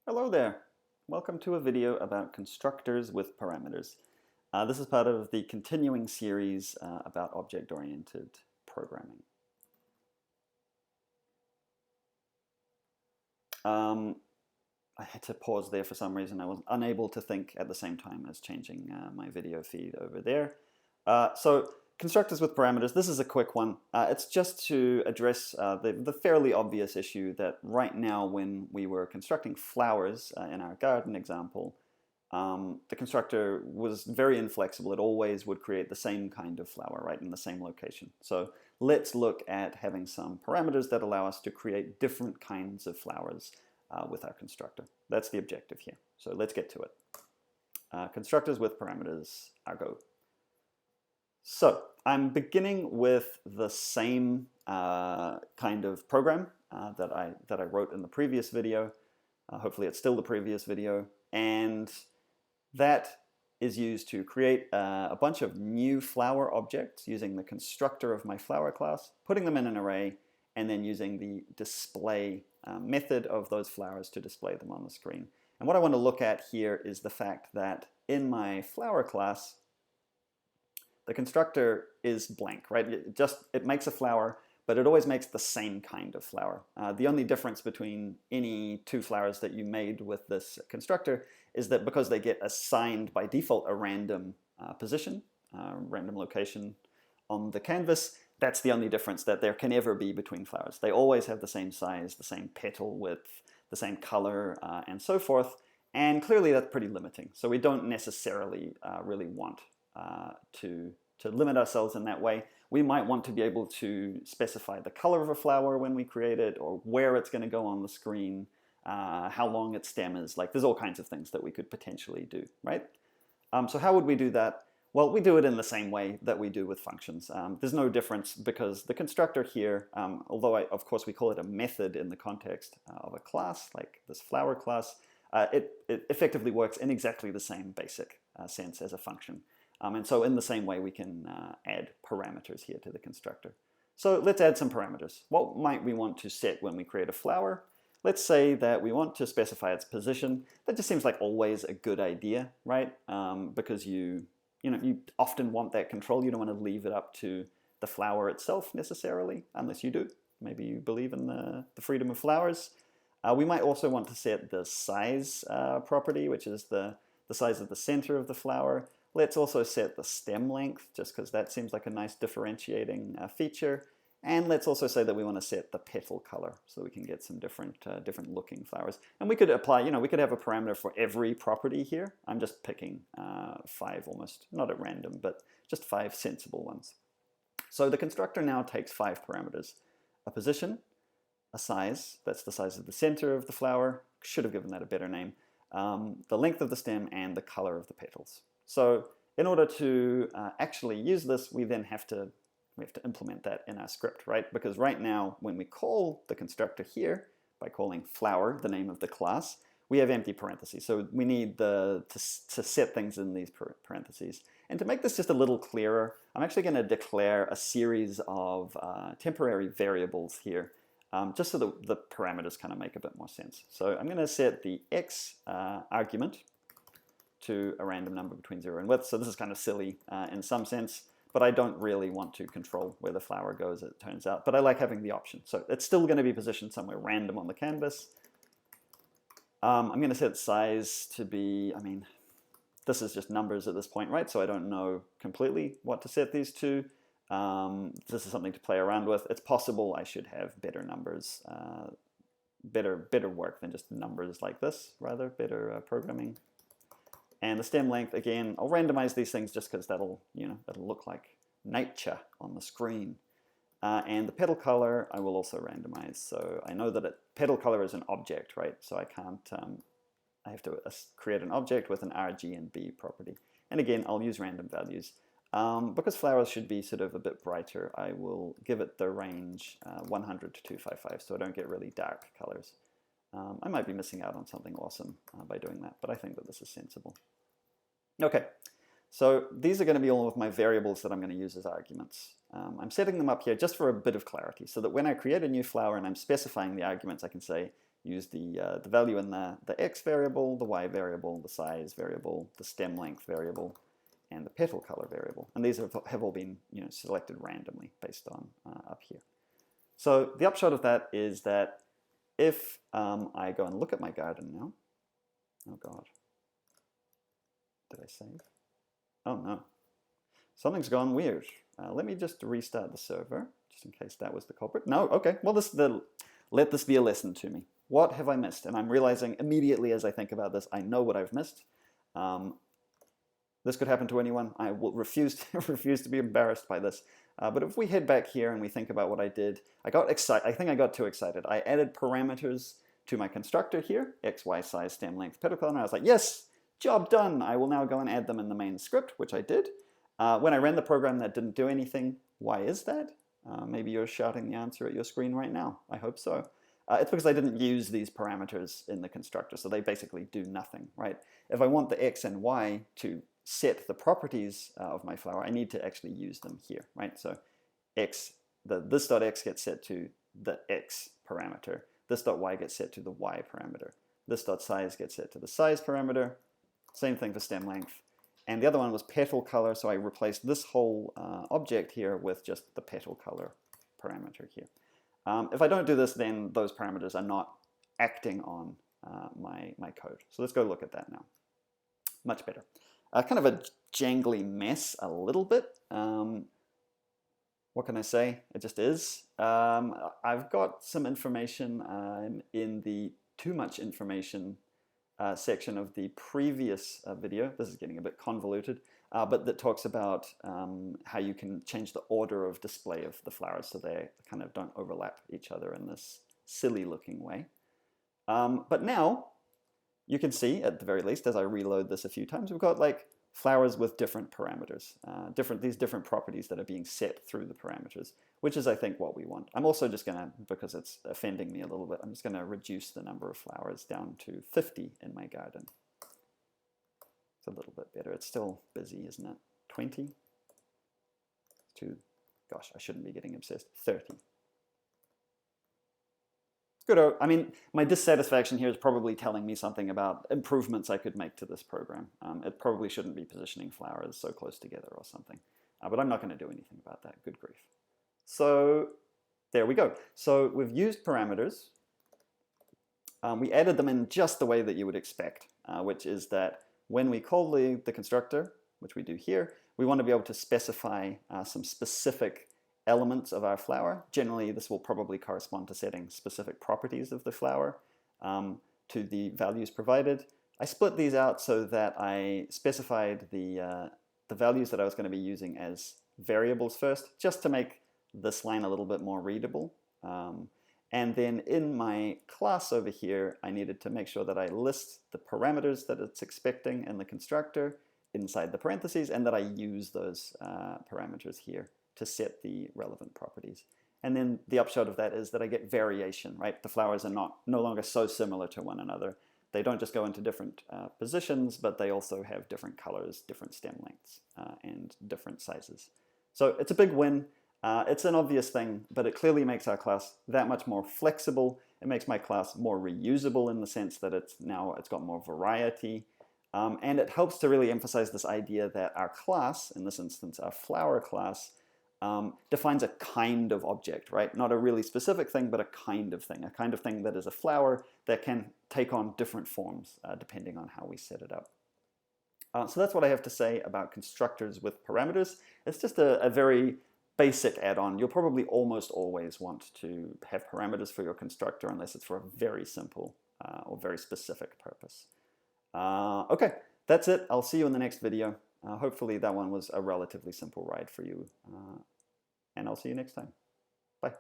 Hello there. Welcome to a video about constructors with parameters. This is part of the continuing series about object-oriented programming. I had to pause there for some reason. I was unable to think at the same time as changing my video feed over there. So constructors with parameters, this is a quick one. It's just to address the fairly obvious issue that right now when we were constructing flowers in our garden example, the constructor was very inflexible. It always would create the same kind of flower, right, in the same location. So let's look at having some parameters that allow us to create different kinds of flowers with our constructor. That's the objective here. So let's get to it. Constructors with parameters, go. So I'm beginning with the same kind of program that I wrote in the previous video. Hopefully it's still the previous video. And that is used to create a bunch of new flower objects using the constructor of my flower class, putting them in an array, and then using the display method of those flowers to display them on the screen. And what I want to look at here is the fact that in my flower class, the constructor is blank, right? It makes a flower, but it always makes the same kind of flower. The only difference between any two flowers that you made with this constructor is that because they get assigned by default a random position, random location on the canvas, that's the only difference that there can ever be between flowers. They always have the same size, the same petal width, the same color, and so forth. And clearly that's pretty limiting. So we don't necessarily really want to limit ourselves in that way. We might want to be able to specify the color of a flower when we create it, or where it's going to go on the screen, how long its stem is. Like, there's all kinds of things that we could potentially do, right? So how would we do that? Well, we do it in the same way that we do with functions. There's no difference because the constructor here, although of course we call it a method in the context of a class, like this flower class, it effectively works in exactly the same basic sense as a function. And so in the same way we can add parameters here to the constructor. So let's add some parameters. What might we want to set when we create a flower? Let's say that we want to specify its position. That just seems like always a good idea, right? Because you often want that control. You don't want to leave it up to the flower itself necessarily, unless you do. Maybe you believe in the freedom of flowers. We might also want to set the size property, which is the size of the center of the flower. Let's also set the stem length, just because that seems like a nice differentiating feature. And let's also say that we want to set the petal color so we can get some different looking flowers. And we could apply, we could have a parameter for every property here. I'm just picking 5 almost, not at random, but just 5 sensible ones. So the constructor now takes 5 parameters: a position, a size, that's the size of the center of the flower, should have given that a better name, the length of the stem, and the color of the petals. So in order to actually use this, we then have to implement that in our script, right? Because right now, when we call the constructor here, by calling flower, the name of the class, we have empty parentheses. So we need to set things in these parentheses. And to make this just a little clearer, I'm actually going to declare a series of temporary variables here, just so that the parameters kind of make a bit more sense. So I'm going to set the x argument to a random number between 0 and width. So this is kind of silly in some sense, but I don't really want to control where the flower goes, it turns out. But I like having the option. So it's still going to be positioned somewhere random on the canvas. I'm going to set size to be, this is just numbers at this point, right? So I don't know completely what to set these to. This is something to play around with. It's possible I should have better numbers, better work than just numbers like this, rather, better programming. And the stem length, again, I'll randomize these things just because that'll look like nature on the screen. And the petal color, I will also randomize. So I know that petal color is an object, right? So I can't, I have to create an object with an R, G, and B property. And again, I'll use random values. Because flowers should be sort of a bit brighter, I will give it the range 100 to 255, so I don't get really dark colors. I might be missing out on something awesome by doing that, but I think that this is sensible. Okay, so these are going to be all of my variables that I'm going to use as arguments. I'm setting them up here just for a bit of clarity, so that when I create a new flower and I'm specifying the arguments, I can say, use the value in the x variable, the y variable, the size variable, the stem length variable, and the petal color variable. And these have all been selected randomly based on up here. So the upshot of that is that if I go and look at my garden now, oh God, did I save? Oh no, something's gone weird. Let me just restart the server, just in case that was the culprit. No, okay, well let this be a lesson to me. What have I missed? And I'm realizing immediately as I think about this, I know what I've missed. This could happen to anyone. I will refuse to be embarrassed by this. But if we head back here and we think about what I did, I got excited. I think I got too excited. I added parameters to my constructor here, x, y, size, stem length, petal color, and I was like, yes, job done. I will now go and add them in the main script, which I did. When I ran the program, that didn't do anything. Why is that? Maybe you're shouting the answer at your screen right now. I hope so. It's because I didn't use these parameters in the constructor, so they basically do nothing, right? If I want the x and y to set the properties of my flower, I need to actually use them here, right? So this.x gets set to the x parameter. This.y gets set to the y parameter. This.size gets set to the size parameter. Same thing for stem length. And the other one was petal color, so I replaced this whole object here with just the petal color parameter here. If I don't do this, then those parameters are not acting on my code. So let's go look at that now. Much better. Kind of a jangly mess a little bit. What can I say? It just is. I've got some information in the too much information section of the previous video. This is getting a bit convoluted, but that talks about how you can change the order of display of the flowers so they kind of don't overlap each other in this silly looking way. But now you can see, at the very least, as I reload this a few times, we've got like flowers with different parameters, these different properties that are being set through the parameters, which is, I think, what we want. I'm also just going to, because it's offending me a little bit, I'm just going to reduce the number of flowers down to 50 in my garden. It's a little bit better. It's still busy, isn't it? 20 to, gosh, I shouldn't be getting obsessed, 30. Good. I mean, my dissatisfaction here is probably telling me something about improvements I could make to this program. It probably shouldn't be positioning flowers so close together or something. But I'm not going to do anything about that. Good grief. So there we go. So we've used parameters. We added them in just the way that you would expect, which is that when we call the constructor, which we do here, we want to be able to specify some specific elements of our flower. Generally, this will probably correspond to setting specific properties of the flower to the values provided. I split these out so that I specified the values that I was going to be using as variables first, just to make this line a little bit more readable. And then in my class over here, I needed to make sure that I list the parameters that it's expecting in the constructor inside the parentheses, and that I use those parameters here to set the relevant properties. And then the upshot of that is that I get variation, right? The flowers are no longer so similar to one another. They don't just go into different positions, but they also have different colors, different stem lengths, and different sizes. So it's a big win. It's an obvious thing, but it clearly makes our class that much more flexible. It makes my class more reusable in the sense that it's got more variety. And it helps to really emphasize this idea that our class, in this instance, our flower class, defines a kind of object, right? Not a really specific thing, but a kind of thing that is a flower that can take on different forms depending on how we set it up. So that's what I have to say about constructors with parameters. It's just a very basic add-on. You'll probably almost always want to have parameters for your constructor unless it's for a very simple or very specific purpose. Okay, that's it. I'll see you in the next video. Hopefully that one was a relatively simple ride for you. And I'll see you next time. Bye.